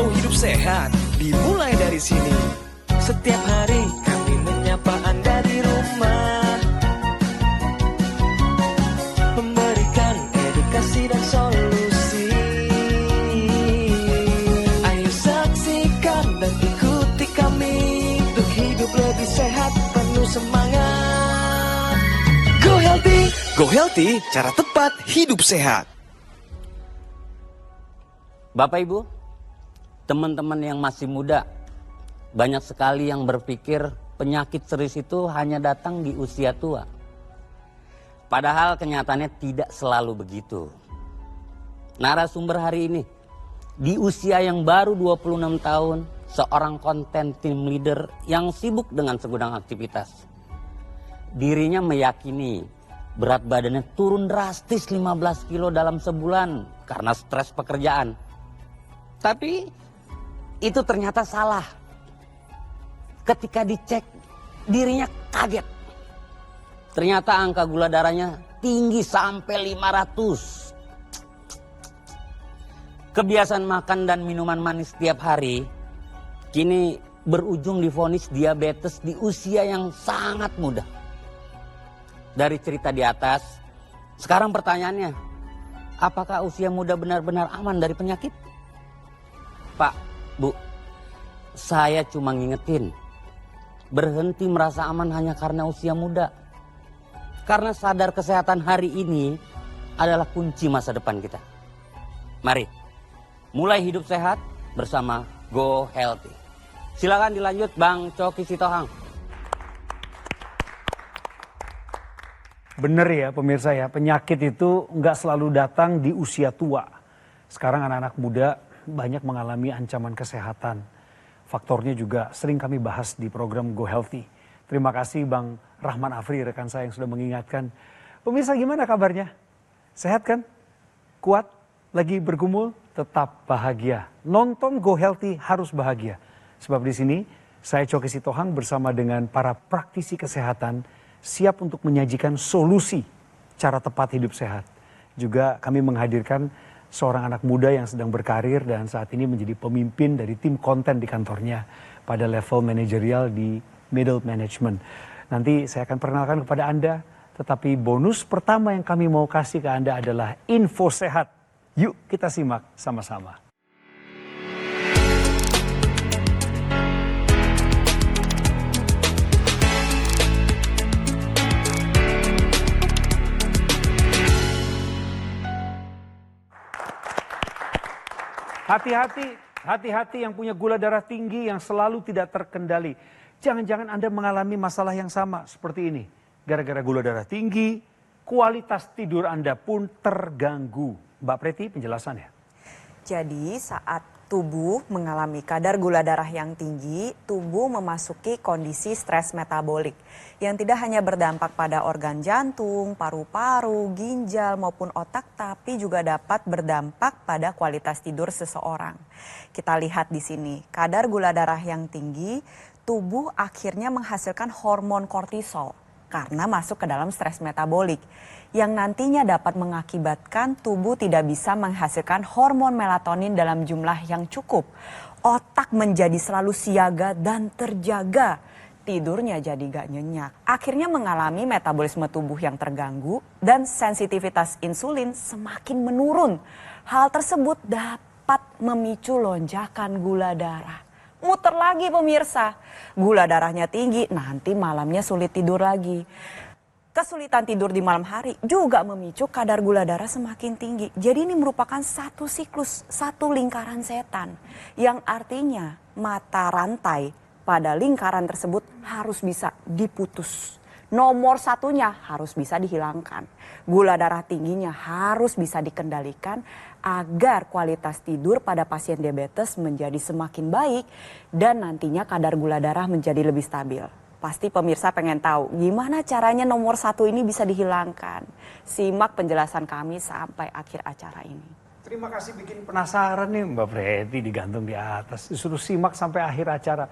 Mau hidup sehat, dimulai dari sini. Setiap hari kami menyapa Anda di rumah, memberikan edukasi dan solusi. Ayo saksikan dan ikuti kami untuk hidup lebih sehat, penuh semangat. Go Healthy, cara tepat hidup sehat. Bapak Ibu, teman-teman yang masih muda, banyak sekali yang berpikir penyakit serius itu hanya datang di usia tua. Padahal kenyataannya tidak selalu begitu. Narasumber hari ini, di usia yang baru 26 tahun, seorang content team leader yang sibuk dengan segudang aktivitas. Dirinya meyakini berat badannya turun drastis 15 kilo dalam sebulan karena stres pekerjaan. Tapi itu ternyata salah. Ketika dicek, dirinya kaget. Ternyata angka gula darahnya tinggi sampai 500. Kebiasaan makan dan minuman manis setiap hari kini berujung divonis diabetes di usia yang sangat muda. Dari cerita di atas, sekarang pertanyaannya, apakah usia muda benar-benar aman dari penyakit? Pak, Bu, saya cuma ngingetin, berhenti merasa aman hanya karena usia muda. Karena sadar kesehatan hari ini adalah kunci masa depan kita. Mari, mulai hidup sehat bersama Go Healthy. Silakan dilanjut Bang Coki Sitohang. Bener ya pemirsa ya, penyakit itu nggak selalu datang di usia tua. Sekarang anak-anak muda banyak mengalami ancaman kesehatan. Faktornya juga sering kami bahas di program Go Healthy. Terima kasih Bang Rahman Afri, rekan saya yang sudah mengingatkan. Pemirsa gimana kabarnya? Sehat kan? Kuat? Lagi bergumul? Tetap bahagia. Nonton Go Healthy harus bahagia. Sebab di sini saya Coki Sitohang bersama dengan para praktisi kesehatan siap untuk menyajikan solusi cara tepat hidup sehat. Juga kami menghadirkan seorang anak muda yang sedang berkarir dan saat ini menjadi pemimpin dari tim konten di kantornya pada level manajerial di middle management. Nanti saya akan perkenalkan kepada Anda, tetapi bonus pertama yang kami mau kasih ke Anda adalah info sehat. Yuk kita simak sama-sama. Hati-hati yang punya gula darah tinggi yang selalu tidak terkendali. Jangan-jangan Anda mengalami masalah yang sama seperti ini. Gara-gara gula darah tinggi, kualitas tidur Anda pun terganggu. Mbak Preti, penjelasannya. Jadi saat tubuh mengalami kadar gula darah yang tinggi, tubuh memasuki kondisi stres metabolik yang tidak hanya berdampak pada organ jantung, paru-paru, ginjal maupun otak, tapi juga dapat berdampak pada kualitas tidur seseorang. Kita lihat di sini, kadar gula darah yang tinggi, tubuh akhirnya menghasilkan hormon kortisol karena masuk ke dalam stres metabolik yang nantinya dapat mengakibatkan tubuh tidak bisa menghasilkan hormon melatonin dalam jumlah yang cukup. Otak menjadi selalu siaga dan terjaga. Tidurnya jadi gak nyenyak. Akhirnya mengalami metabolisme tubuh yang terganggu dan sensitivitas insulin semakin menurun. Hal tersebut dapat memicu lonjakan gula darah. Muter lagi pemirsa, gula darahnya tinggi, nanti malamnya sulit tidur lagi. Kesulitan tidur di malam hari juga memicu kadar gula darah semakin tinggi. Jadi ini merupakan satu siklus, satu lingkaran setan. Yang artinya mata rantai pada lingkaran tersebut harus bisa diputus. Nomor satunya harus bisa dihilangkan. Gula darah tingginya harus bisa dikendalikan agar kualitas tidur pada pasien diabetes menjadi semakin baik dan nantinya kadar gula darah menjadi lebih stabil. Pasti pemirsa pengen tahu gimana caranya nomor satu ini bisa dihilangkan. Simak penjelasan kami sampai akhir acara ini. Terima kasih bikin penasaran nih Mbak Preti digantung di atas. Disuruh simak sampai akhir acara.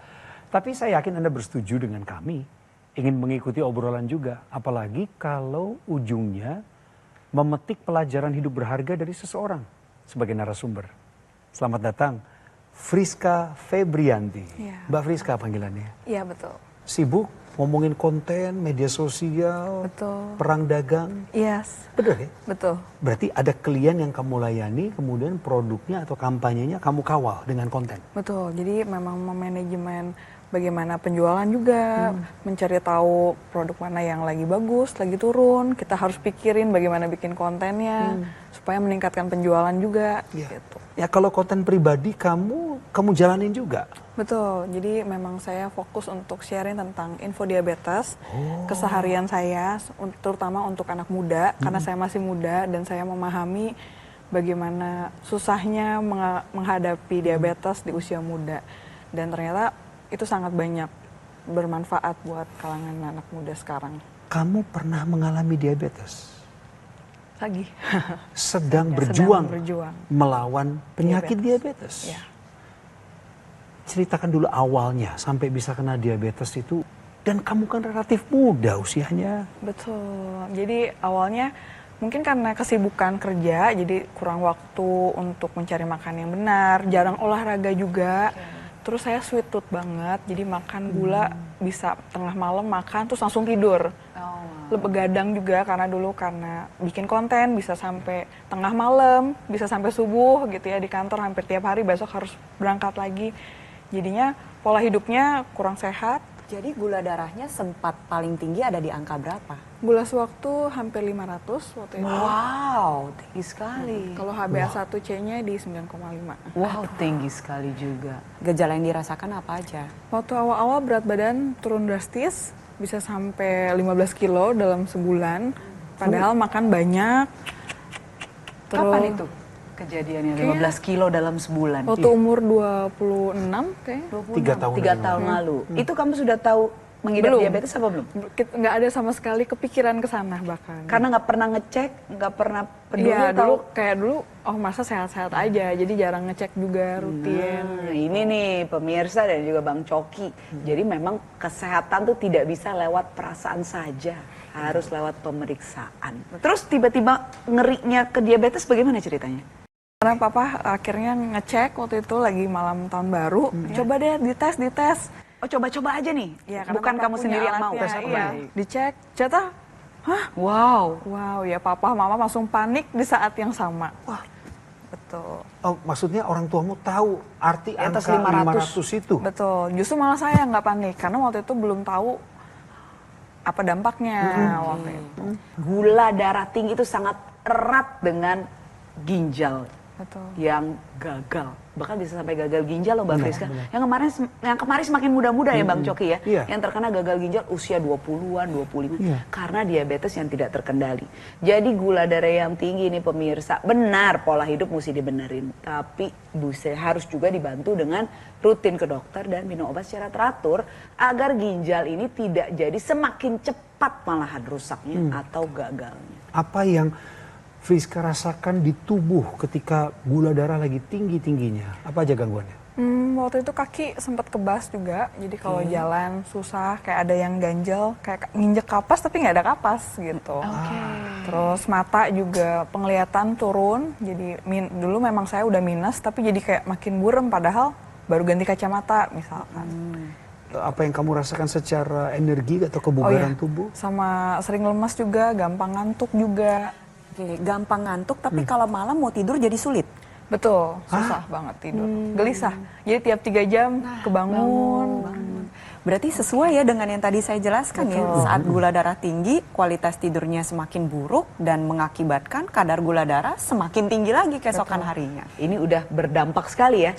Tapi saya yakin Anda bersetuju dengan kami. Ingin mengikuti obrolan juga. Apalagi kalau ujungnya memetik pelajaran hidup berharga dari seseorang sebagai narasumber. Selamat datang Friska Febrianti. Iya. Mbak Friska panggilannya. Iya betul. Sibuk ngomongin konten, media sosial, Betul. perang dagang. Yes. Bener ya? Betul. Berarti ada klien yang kamu layani, kemudian produknya atau kampanyenya kamu kawal dengan konten. Betul. Jadi memang memanajemen bagaimana penjualan juga, mencari tahu produk mana yang lagi bagus, lagi turun. Kita harus pikirin bagaimana bikin kontennya supaya meningkatkan penjualan juga. Ya. Gitu. Ya kalau konten pribadi kamu jalanin juga. Betul. Jadi memang saya fokus untuk sharing tentang info diabetes, keseharian saya, terutama untuk anak muda, karena saya masih muda dan saya memahami bagaimana susahnya menghadapi diabetes di usia muda. Dan ternyata itu sangat banyak bermanfaat buat kalangan anak muda sekarang. Kamu pernah mengalami diabetes? Lagi. Sedang Ya, berjuang sedang berjuang melawan penyakit diabetes. Ya. Ceritakan dulu awalnya sampai bisa kena diabetes itu. Dan kamu kan relatif muda usianya. Betul. Jadi awalnya mungkin karena kesibukan kerja, jadi kurang waktu untuk mencari makan yang benar, jarang olahraga juga. Terus saya sweet tooth banget, jadi makan gula bisa tengah malam makan terus langsung tidur. Begadang juga karena bikin konten bisa sampai tengah malam, bisa sampai subuh gitu ya di kantor hampir tiap hari, besok harus berangkat lagi. Jadinya pola hidupnya kurang sehat. Jadi gula darahnya sempat paling tinggi ada di angka berapa? Gula sewaktu hampir 500 waktu itu. Wow, tinggi sekali. Kalau HbA1c-nya di 9,5. Wow, tinggi sekali juga. Gejala yang dirasakan apa aja? Waktu awal-awal berat badan turun drastis, bisa sampai 15 kilo dalam sebulan. Padahal makan banyak. Kapan itu kejadiannya? 15 kilo dalam sebulan? Waktu umur 26 kayaknya. 3 tahun tahun lalu. Itu kamu sudah tahu mengidap Belum. diabetes apa belum? Nggak ada sama sekali kepikiran ke sana bahkan. Karena nggak pernah ngecek, nggak pernah peduli Iya, tahu. dulu oh masa sehat-sehat aja, jadi jarang ngecek juga rutin. Nah, ini nih pemirsa dan juga Bang Coki. Jadi memang kesehatan tuh tidak bisa lewat perasaan saja, harus lewat pemeriksaan. Terus tiba-tiba ngerinya ke diabetes bagaimana ceritanya? Karena papa akhirnya ngecek waktu itu lagi malam tahun baru, coba deh dites. Oh coba-coba aja nih, Ya, karena bukan papa kamu punya sendiri yang mau. alatnya, iya. Dicek, ternyata, wow ya papa mama langsung panik di saat yang sama. Wah, betul. Oh, maksudnya orang tuamu tahu arti Di atas angka 500 500 itu? Betul, justru malah saya nggak panik karena waktu itu belum tahu apa dampaknya waktu itu. Gula darah tinggi itu sangat erat dengan ginjal Betul. yang gagal, bahkan bisa sampai gagal ginjal loh Mbak Friska. Yang kemarin semakin muda-muda ya Bang Coki ya, Iya. yang terkena gagal ginjal usia 20-an, 25 Iya. karena diabetes yang tidak terkendali. Jadi gula darah yang tinggi ini pemirsa, benar pola hidup mesti dibenerin, tapi harus juga dibantu dengan rutin ke dokter dan minum obat secara teratur agar ginjal ini tidak jadi semakin cepat malahan rusaknya atau gagalnya. Apa yang Friska rasakan di tubuh ketika gula darah lagi tinggi-tingginya? Apa aja gangguannya? Waktu itu kaki sempat kebas juga, jadi kalau jalan susah, kayak ada yang ganjel, kayak nginjek kapas tapi nggak ada kapas gitu. Terus mata juga penglihatan turun, jadi dulu memang saya udah minus, tapi jadi kayak makin buram padahal baru ganti kacamata misalkan. Apa yang kamu rasakan secara energi atau kebugaran tubuh? Sama sering lemas juga, gampang ngantuk juga. Oke, gampang ngantuk tapi kalau malam mau tidur jadi sulit. Betul, susah banget tidur, gelisah. Jadi tiap 3 jam kebangun. Berarti sesuai ya dengan yang tadi saya jelaskan ya. Saat gula darah tinggi, kualitas tidurnya semakin buruk dan mengakibatkan kadar gula darah semakin tinggi lagi keesokan harinya. Ini udah berdampak sekali ya.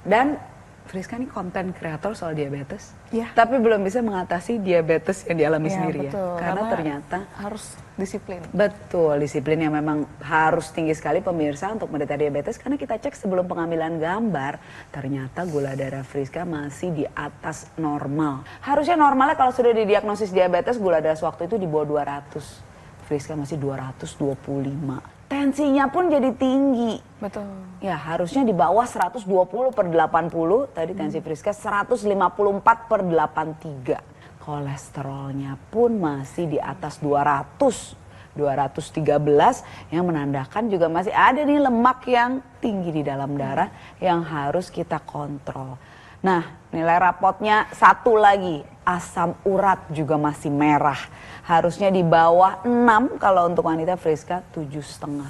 Dan Friska ini konten kreator soal diabetes, Iya. tapi belum bisa mengatasi diabetes yang dialami Iya, sendiri betul. ya. Karena ternyata harus disiplin. betul disiplin yang memang harus tinggi sekali pemirsa untuk menderita diabetes. Karena kita cek sebelum pengambilan gambar, ternyata gula darah Friska masih di atas normal. Harusnya normalnya kalau sudah didiagnosis diabetes gula darah sewaktu itu di bawah 200. Friska masih 225. Tensinya pun jadi tinggi. Betul. Ya harusnya di bawah 120/80, tadi tensi Friska 154/83. Kolesterolnya pun masih di atas 200. 213 yang menandakan juga masih ada nih lemak yang tinggi di dalam darah yang harus kita kontrol. Nah, nilai rapotnya satu lagi, asam urat juga masih merah. Harusnya di bawah 6, kalau untuk wanita Friska 7,5.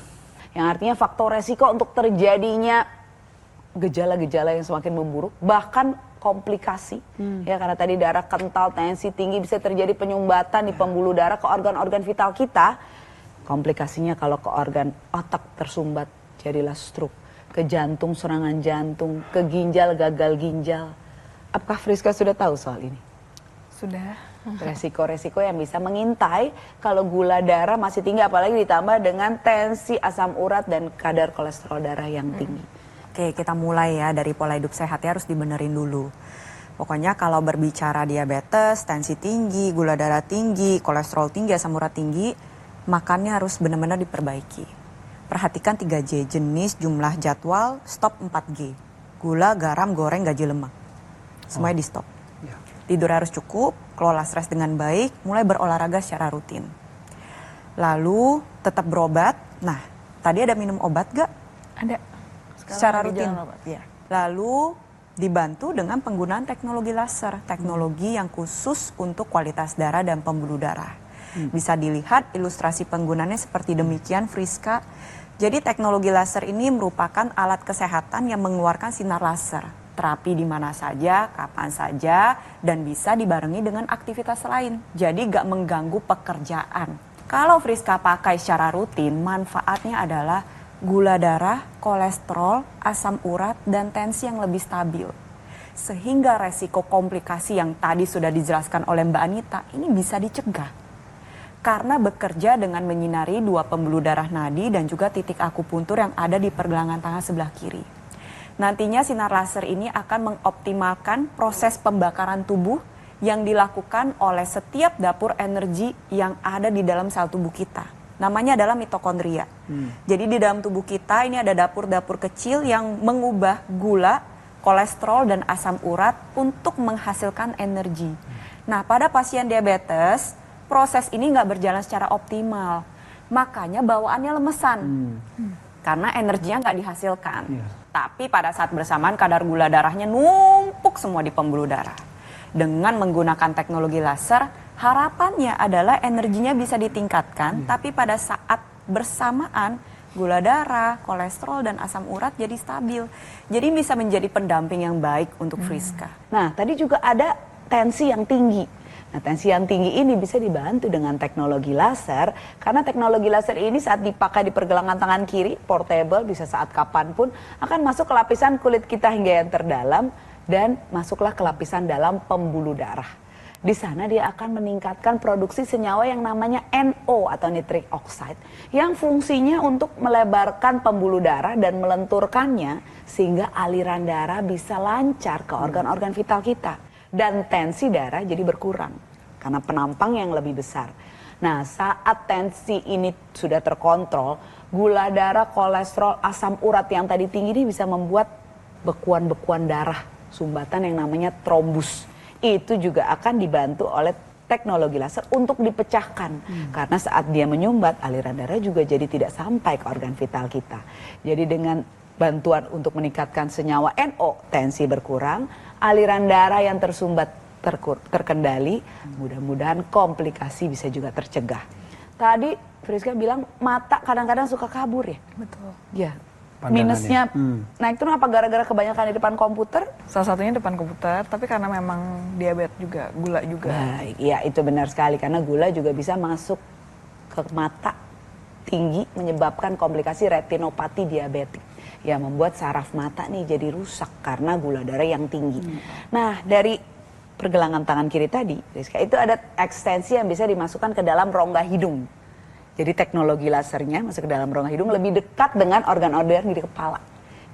Yang artinya faktor resiko untuk terjadinya gejala-gejala yang semakin memburuk, bahkan komplikasi. Ya, karena tadi darah kental, tensi tinggi, bisa terjadi penyumbatan di pembuluh darah ke organ-organ vital kita. Komplikasinya kalau ke organ otak tersumbat, jadilah stroke. Ke jantung, serangan jantung, ke ginjal, gagal ginjal. Apakah Friska sudah tahu soal ini? Sudah. Resiko-resiko yang bisa mengintai kalau gula darah masih tinggi, apalagi ditambah dengan tensi, asam urat, dan kadar kolesterol darah yang tinggi. Oke, kita mulai ya dari pola hidup sehat ya, harus dibenerin dulu. Pokoknya kalau berbicara diabetes, tensi tinggi, gula darah tinggi, kolesterol tinggi, asam urat tinggi, makannya harus benar-benar diperbaiki. Perhatikan 3J, jenis, jumlah, jadwal, stop 4G. Gula, garam, goreng, gaji lemak. Semuanya di stop. Tidur harus cukup, kelola stres dengan baik, mulai berolahraga secara rutin. Lalu tetap berobat. Nah, tadi ada minum obat gak? Ada. Secara rutin. Ya. Lalu dibantu dengan penggunaan teknologi laser, teknologi yang khusus untuk kualitas darah dan pembuluh darah. Bisa dilihat ilustrasi penggunaannya seperti demikian, Friska. Jadi teknologi laser ini merupakan alat kesehatan yang mengeluarkan sinar laser. Terapi di mana saja, kapan saja, dan bisa dibarengi dengan aktivitas lain. Jadi gak mengganggu pekerjaan. Kalau Friska pakai secara rutin, manfaatnya adalah gula darah, kolesterol, asam urat, dan tensi yang lebih stabil. Sehingga resiko komplikasi yang tadi sudah dijelaskan oleh Mbak Anita ini bisa dicegah. Karena bekerja dengan menyinari 2 pembuluh darah nadi dan juga titik akupuntur yang ada di pergelangan tangan sebelah kiri. Nantinya sinar laser ini akan mengoptimalkan proses pembakaran tubuh yang dilakukan oleh setiap dapur energi yang ada di dalam sel tubuh kita. Namanya adalah mitokondria. Jadi di dalam tubuh kita ini ada dapur-dapur kecil yang mengubah gula, kolesterol, dan asam urat untuk menghasilkan energi. Nah, pada pasien diabetes, proses ini nggak berjalan secara optimal. Makanya bawaannya lemesan. Karena energinya nggak dihasilkan. Tapi pada saat bersamaan kadar gula darahnya numpuk semua di pembuluh darah. Dengan menggunakan teknologi laser, harapannya adalah energinya bisa ditingkatkan, tapi pada saat bersamaan gula darah, kolesterol, dan asam urat jadi stabil. Jadi bisa menjadi pendamping yang baik untuk Friska. Nah, tadi juga ada tensi yang tinggi. Nah, tensi yang tinggi ini bisa dibantu dengan teknologi laser, karena teknologi laser ini saat dipakai di pergelangan tangan kiri, portable, bisa saat kapanpun, akan masuk ke lapisan kulit kita hingga yang terdalam, dan masuklah ke lapisan dalam pembuluh darah. Di sana dia akan meningkatkan produksi senyawa yang namanya NO atau nitric oxide, yang fungsinya untuk melebarkan pembuluh darah dan melenturkannya, sehingga aliran darah bisa lancar ke organ-organ vital kita. Dan tensi darah jadi berkurang karena penampang yang lebih besar. Nah, saat tensi ini sudah terkontrol, gula darah, kolesterol, asam urat yang tadi tinggi ini bisa membuat bekuan-bekuan darah, sumbatan yang namanya trombus. Itu juga akan dibantu oleh teknologi laser untuk dipecahkan. Karena saat dia menyumbat, aliran darah juga jadi tidak sampai ke organ vital kita. Jadi dengan bantuan untuk meningkatkan senyawa NO, tensi berkurang, aliran darah yang tersumbat terkendali, mudah-mudahan komplikasi bisa juga tercegah. Tadi Friska bilang mata kadang-kadang suka kabur ya? Betul. Ya, minusnya naik turun apa gara-gara kebanyakan di depan komputer? Salah satunya depan komputer, tapi karena memang diabetes juga, gula juga. Baik, ya itu benar sekali, karena gula juga bisa masuk ke mata tinggi, menyebabkan komplikasi retinopati diabetik. Ya, membuat saraf mata nih jadi rusak karena gula darah yang tinggi. Nah, dari pergelangan tangan kiri tadi, Rizka, itu ada ekstensi yang bisa dimasukkan ke dalam rongga hidung. Jadi teknologi lasernya masuk ke dalam rongga hidung lebih dekat dengan organ-organ di kepala.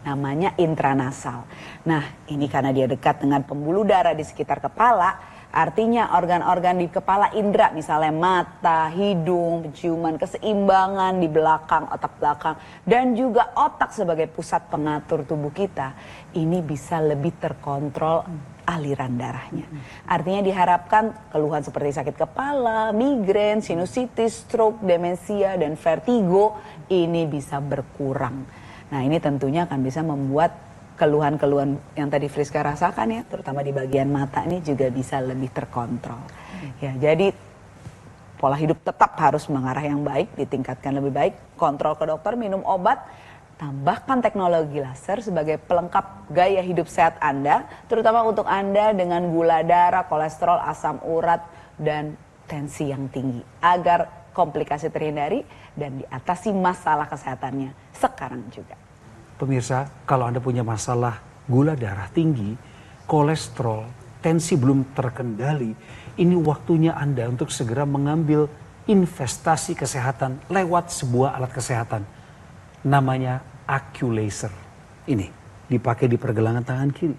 Namanya intranasal. Nah, ini karena dia dekat dengan pembuluh darah di sekitar kepala, artinya organ-organ di kepala indera, misalnya mata, hidung, penciuman, keseimbangan di belakang, otak belakang, dan juga otak sebagai pusat pengatur tubuh kita, ini bisa lebih terkontrol aliran darahnya. Artinya diharapkan keluhan seperti sakit kepala, migrain, sinusitis, stroke, demensia, dan vertigo ini bisa berkurang. Nah ini tentunya akan bisa membuat keluhan-keluhan yang tadi Friska rasakan ya, terutama di bagian mata ini juga bisa lebih terkontrol. Ya, jadi pola hidup tetap harus mengarah yang baik, ditingkatkan lebih baik, kontrol ke dokter, minum obat, tambahkan teknologi laser sebagai pelengkap gaya hidup sehat Anda, terutama untuk Anda dengan gula darah, kolesterol, asam urat, dan tensi yang tinggi, agar komplikasi terhindari dan diatasi masalah kesehatannya sekarang juga. Pemirsa, kalau Anda punya masalah gula darah tinggi, kolesterol, tensi belum terkendali, ini waktunya Anda untuk segera mengambil investasi kesehatan lewat sebuah alat kesehatan. Namanya Accu-Laser. Ini dipakai di pergelangan tangan kiri.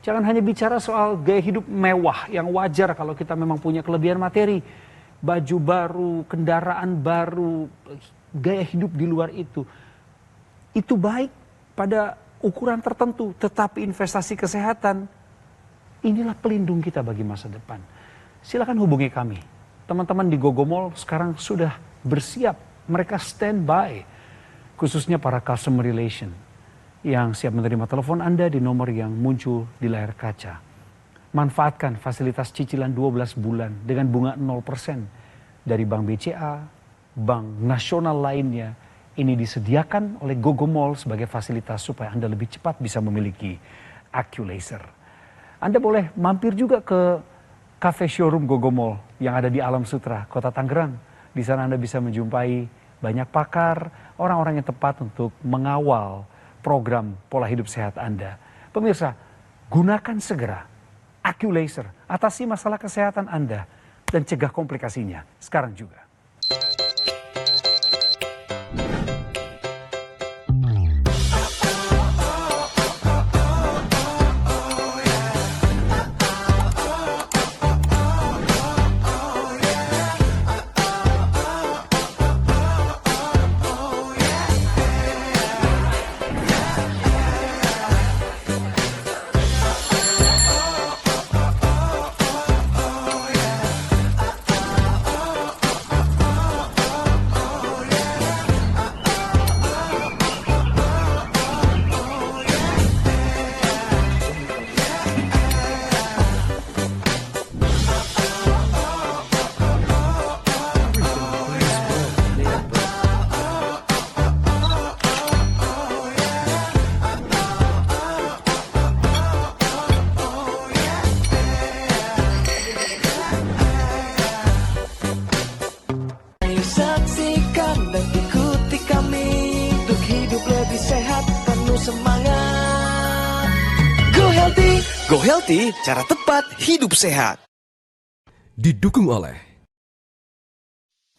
Jangan hanya bicara soal gaya hidup mewah yang wajar kalau kita memang punya kelebihan materi. Baju baru, kendaraan baru, gaya hidup di luar itu. Itu baik pada ukuran tertentu, tetapi investasi kesehatan, inilah pelindung kita bagi masa depan. Silakan hubungi kami. Teman-teman di Gogomall sekarang sudah bersiap, mereka standby, khususnya para customer relation yang siap menerima telepon Anda di nomor yang muncul di layar kaca. Manfaatkan fasilitas cicilan 12 bulan dengan bunga 0% dari Bank BCA, bank nasional lainnya. Ini disediakan oleh Gogomall sebagai fasilitas supaya Anda lebih cepat bisa memiliki Accu-Laser. Anda boleh mampir juga ke cafe showroom Gogomall yang ada di Alam Sutra, Kota Tangerang. Di sana Anda bisa menjumpai banyak pakar, orang-orang yang tepat untuk mengawal program pola hidup sehat Anda. Pemirsa, gunakan segera Accu-Laser, atasi masalah kesehatan Anda dan cegah komplikasinya sekarang juga. Go Healthy, cara tepat hidup sehat. Didukung oleh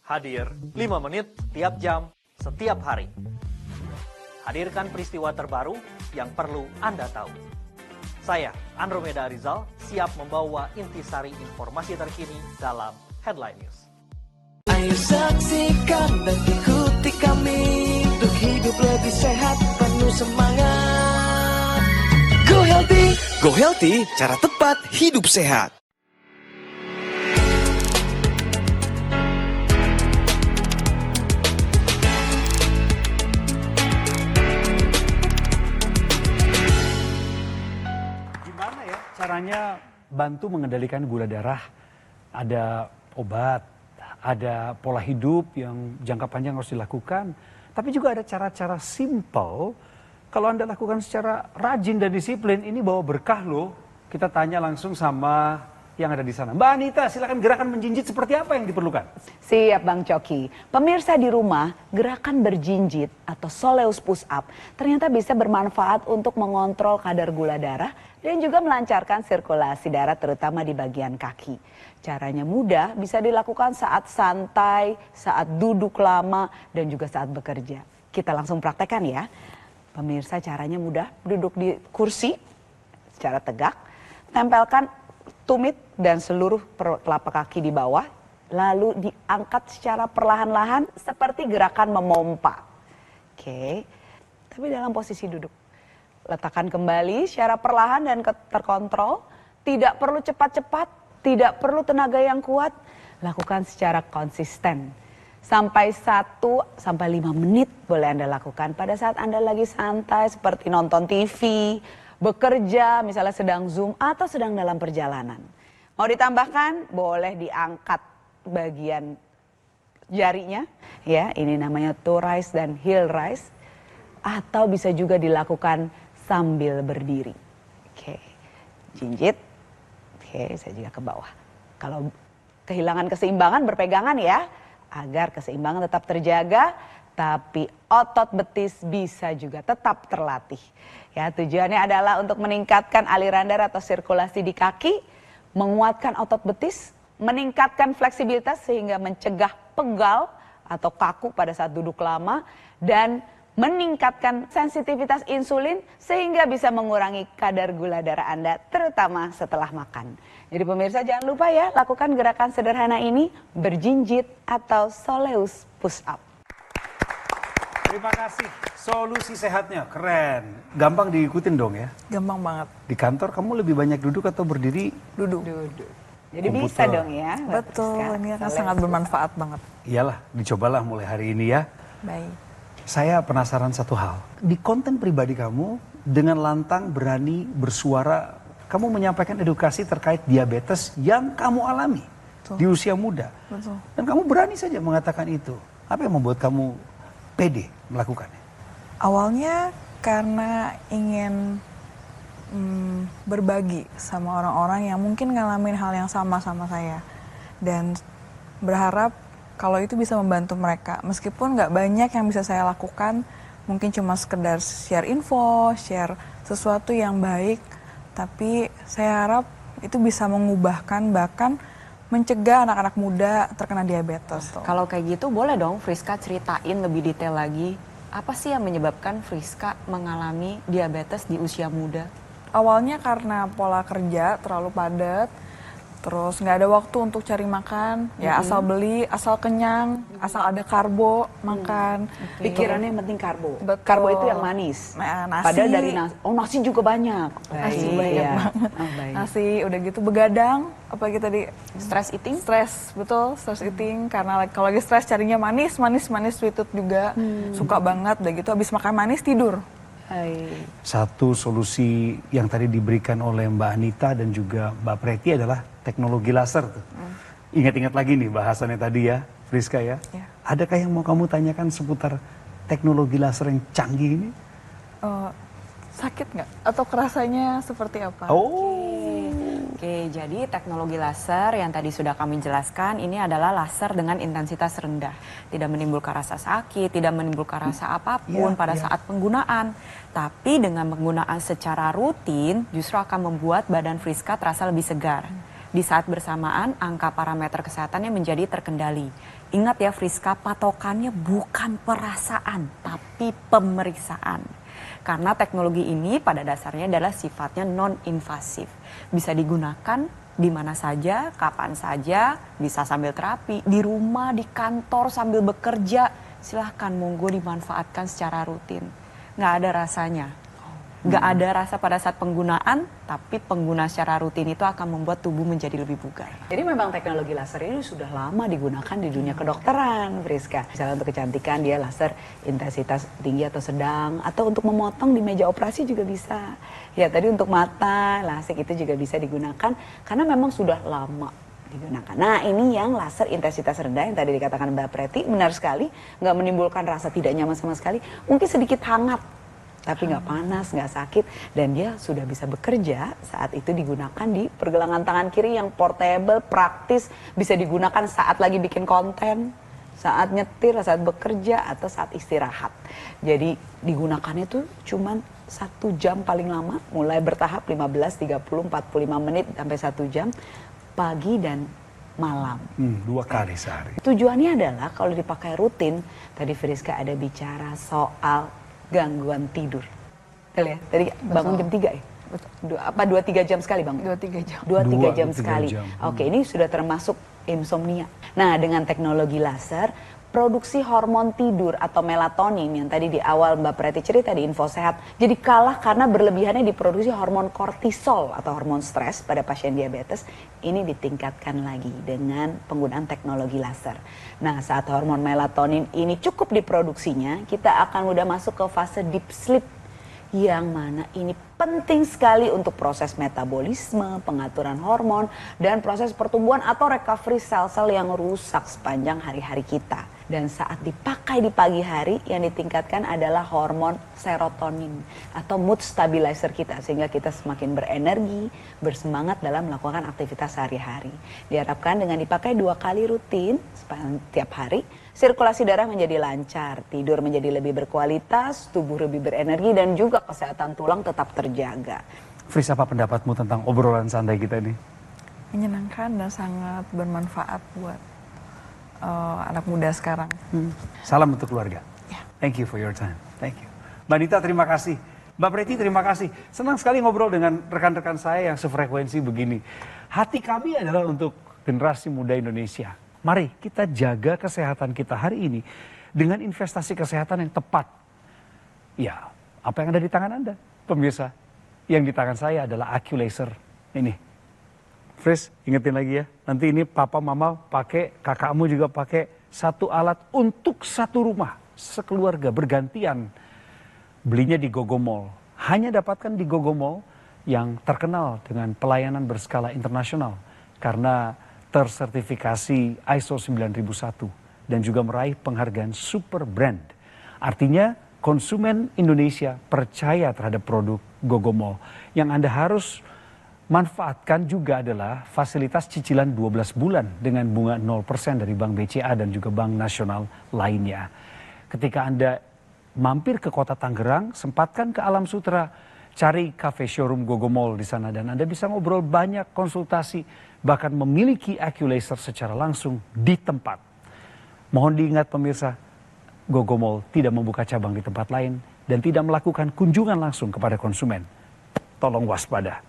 Hadir 5 menit tiap jam, setiap hari. Hadirkan peristiwa terbaru yang perlu Anda tahu. Saya, Andromeda Rizal, siap membawa intisari informasi terkini dalam Headline News. Ayo saksikan dan ikuti kami untuk hidup lebih sehat, penuh semangat. Go Healthy, cara tepat hidup sehat. Gimana ya caranya bantu mengendalikan gula darah? Ada obat, ada pola hidup yang jangka panjang harus dilakukan. Tapi juga ada cara-cara simple. Kalau Anda lakukan secara rajin dan disiplin, ini bawa berkah loh. Kita tanya langsung sama yang ada di sana. Mbak Anita, silakan gerakan menjinjit seperti apa yang diperlukan? Siap Bang Coki. Pemirsa di rumah, gerakan berjinjit atau soleus push up ternyata bisa bermanfaat untuk mengontrol kadar gula darah dan juga melancarkan sirkulasi darah terutama di bagian kaki. Caranya mudah, bisa dilakukan saat santai, saat duduk lama, dan juga saat bekerja. Kita langsung praktekkan ya. Pemirsa caranya mudah, duduk di kursi secara tegak, tempelkan tumit dan seluruh telapak kaki di bawah, lalu diangkat secara perlahan-lahan seperti gerakan memompa. Oke, tapi dalam posisi duduk. Letakkan kembali secara perlahan dan terkontrol, tidak perlu cepat-cepat, tidak perlu tenaga yang kuat, lakukan secara konsisten. Sampai 1-5 menit boleh Anda lakukan pada saat Anda lagi santai seperti nonton TV, bekerja, misalnya sedang Zoom atau sedang dalam perjalanan. Mau ditambahkan, boleh diangkat bagian jarinya, ya, ini namanya toe rise dan heel rise, atau bisa juga dilakukan sambil berdiri. Oke, jinjit, oke, saya juga ke bawah. Kalau kehilangan keseimbangan, berpegangan ya, agar keseimbangan tetap terjaga, tapi otot betis bisa juga tetap terlatih. Ya, tujuannya adalah untuk meningkatkan aliran darah atau sirkulasi di kaki, menguatkan otot betis, meningkatkan fleksibilitas sehingga mencegah pegal atau kaku pada saat duduk lama, dan meningkatkan sensitivitas insulin sehingga bisa mengurangi kadar gula darah Anda terutama setelah makan. Jadi pemirsa jangan lupa ya, lakukan gerakan sederhana ini, berjinjit atau soleus push up. Terima kasih. Solusi sehatnya keren. Gampang diikutin dong ya. Gampang banget. Di kantor kamu lebih banyak duduk atau berdiri? Duduk. Jadi bisa dong ya. Betul, ini akan sangat bermanfaat banget. Iyalah, dicobalah mulai hari ini ya. Baik. Saya penasaran satu hal. Di konten pribadi kamu, dengan lantang berani bersuara, kamu menyampaikan edukasi terkait diabetes yang kamu alami di usia muda. Betul. Dan kamu berani saja mengatakan itu. Apa yang membuat kamu pede melakukannya? Awalnya karena ingin berbagi sama orang-orang yang mungkin ngalamin hal yang sama saya. Dan berharap kalau itu bisa membantu mereka. Meskipun nggak banyak yang bisa saya lakukan, mungkin cuma sekedar share info, share sesuatu yang baik. Tapi saya harap itu bisa mengubahkan, bahkan mencegah anak-anak muda terkena diabetes. Kalau kayak gitu boleh dong Friska ceritain lebih detail lagi, apa sih yang menyebabkan Friska mengalami diabetes di usia muda? Awalnya karena pola kerja terlalu padat, terus nggak ada waktu untuk cari makan, ya asal beli, asal kenyang, asal ada karbo, makan. Pikirannya yang penting karbo. Betul. Karbo itu yang manis. Nah, nasi. Padahal dari nasi juga banyak. Nasi Baik, banyak ya. banget. Oh, baik. Nasi, udah gitu begadang, apalagi tadi Stress eating? Stres, betul, stress eating. Karena kalau lagi stres carinya manis, sweet tooth juga. Suka banget, udah gitu habis makan manis tidur. Hai. Satu solusi yang tadi diberikan oleh Mbak Anita dan juga Mbak Preti adalah teknologi laser tuh. Ingat-ingat lagi nih bahasannya tadi ya, Friska ya. Ya. Adakah yang mau kamu tanyakan seputar teknologi laser yang canggih ini? Sakit nggak? Atau kerasanya seperti apa? Oke, jadi teknologi laser yang tadi sudah kami jelaskan ini adalah laser dengan intensitas rendah. Tidak menimbulkan rasa sakit, tidak menimbulkan rasa apapun pada saat penggunaan. Tapi dengan penggunaan secara rutin justru akan membuat badan Friska terasa lebih segar. Di saat bersamaan angka parameter kesehatannya menjadi terkendali. Ingat ya Friska, patokannya bukan perasaan tapi pemeriksaan. Karena teknologi ini pada dasarnya adalah sifatnya non-invasif. Bisa digunakan di mana saja, kapan saja, bisa sambil terapi, di rumah, di kantor, sambil bekerja. Silahkan monggo dimanfaatkan secara rutin. Nggak ada rasanya. Nggak ada rasa pada saat penggunaan, tapi pengguna secara rutin itu akan membuat tubuh menjadi lebih bugar. Jadi memang teknologi laser ini sudah lama digunakan di dunia kedokteran, Friska. Misalnya untuk kecantikan dia laser intensitas tinggi atau sedang, atau untuk memotong di meja operasi juga bisa. Ya tadi untuk mata, lasik itu juga bisa digunakan karena memang sudah lama digunakan. Nah ini yang laser intensitas rendah yang tadi dikatakan Mbak Preti, benar sekali, nggak menimbulkan rasa tidak nyaman sama sekali, mungkin sedikit hangat. Tapi nggak panas, nggak sakit, dan dia sudah bisa bekerja saat itu digunakan di pergelangan tangan kiri yang portable, praktis, bisa digunakan saat lagi bikin konten, saat nyetir, saat bekerja, atau saat istirahat. Jadi digunakannya tuh cuman 1 jam paling lama, mulai bertahap 15, 30, 45 menit sampai 1 jam, pagi dan malam. 2 kali sehari. Tujuannya adalah kalau dipakai rutin, tadi Friska ada bicara soal gangguan tidur. Betul ya? Tadi bangun jam 3 ya? Apa 2-3 jam sekali Bang? 2-3 jam. 2-3 jam 2-3 sekali. jam. Oke, ini sudah termasuk insomnia. Nah, dengan teknologi laser, produksi hormon tidur atau melatonin yang tadi di awal Mbak Preti cerita di Info Sehat jadi kalah karena berlebihannya diproduksi hormon kortisol atau hormon stres pada pasien diabetes. Ini ditingkatkan lagi dengan penggunaan teknologi laser. Nah, saat hormon melatonin ini cukup diproduksinya, kita akan mudah masuk ke fase deep sleep yang mana ini penting sekali untuk proses metabolisme, pengaturan hormon, dan proses pertumbuhan atau recovery sel-sel yang rusak sepanjang hari-hari kita. Dan saat dipakai di pagi hari yang ditingkatkan adalah hormon serotonin atau mood stabilizer kita sehingga kita semakin berenergi, bersemangat dalam melakukan aktivitas sehari-hari. Diharapkan dengan dipakai 2 kali rutin setiap hari, sirkulasi darah menjadi lancar, tidur menjadi lebih berkualitas, tubuh lebih berenergi dan juga kesehatan tulang tetap terjaga. Fris, apa pendapatmu tentang obrolan santai kita ini? Menyenangkan dan sangat bermanfaat buat anak muda sekarang. Salam untuk keluarga. Ya. Thank you for your time. Thank you. Mbak Dita, terima kasih. Mbak Preti, terima kasih. Senang sekali ngobrol dengan rekan-rekan saya yang sefrekuensi begini. Hati kami adalah untuk generasi muda Indonesia. Mari kita jaga kesehatan kita hari ini dengan investasi kesehatan yang tepat. Ya, apa yang ada di tangan Anda, pemirsa? Yang di tangan saya adalah Accu-Laser. Ini. Fris, ingetin lagi ya. Nanti ini papa mama pakai, kakakmu juga pakai satu alat untuk satu rumah. Sekeluarga bergantian. Belinya di Gogo Mall. Hanya dapatkan di Gogo Mall yang terkenal dengan pelayanan berskala internasional. Karena tersertifikasi ISO 9001 dan juga meraih penghargaan super brand. Artinya konsumen Indonesia percaya terhadap produk Gogo Mall. Yang Anda harus manfaatkan juga adalah fasilitas cicilan 12 bulan dengan bunga 0% dari Bank BCA dan juga Bank Nasional lainnya. Ketika Anda mampir ke kota Tangerang, sempatkan ke Alam Sutera, cari cafe showroom Gogo Mall di sana dan Anda bisa ngobrol banyak konsultasi, bahkan memiliki Accu-Laser secara langsung di tempat. Mohon diingat pemirsa, Gogo Mall tidak membuka cabang di tempat lain dan tidak melakukan kunjungan langsung kepada konsumen. Tolong waspada.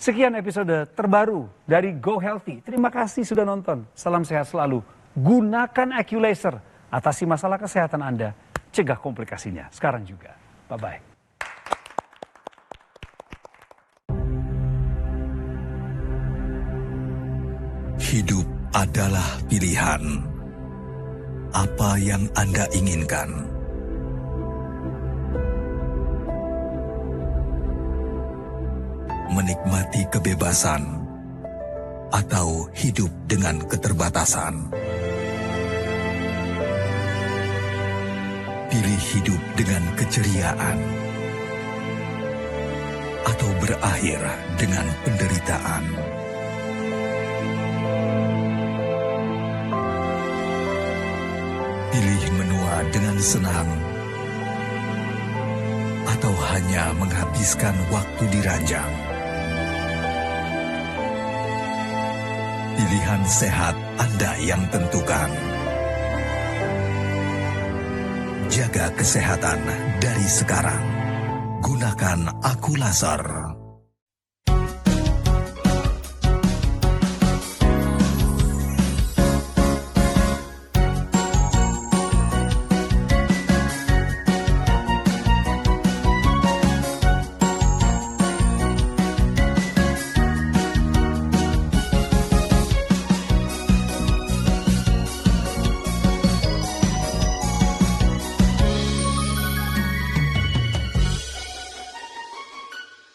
Sekian episode terbaru dari Go Healthy. Terima kasih sudah nonton. Salam sehat selalu. Gunakan Accu-Laser. Atasi masalah kesehatan Anda. Cegah komplikasinya. Sekarang juga. Bye-bye. Hidup adalah pilihan. Apa yang Anda inginkan? Menikmati kebebasan atau hidup dengan keterbatasan. Pilih hidup dengan keceriaan atau berakhir dengan penderitaan. Pilih menua dengan senang atau hanya menghabiskan waktu di ranjang. Pilihan sehat Anda yang tentukan. Jaga kesehatan dari sekarang. Gunakan Accu-Laser.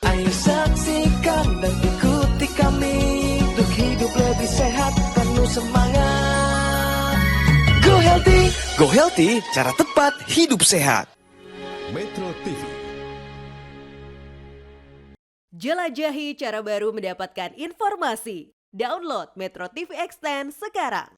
Ayo saksikan dan ikuti kami untuk hidup lebih sehat, penuh semangat. Go Healthy, Go Healthy, cara tepat hidup sehat. Metro TV. Jelajahi cara baru mendapatkan informasi. Download Metro TV Extend sekarang.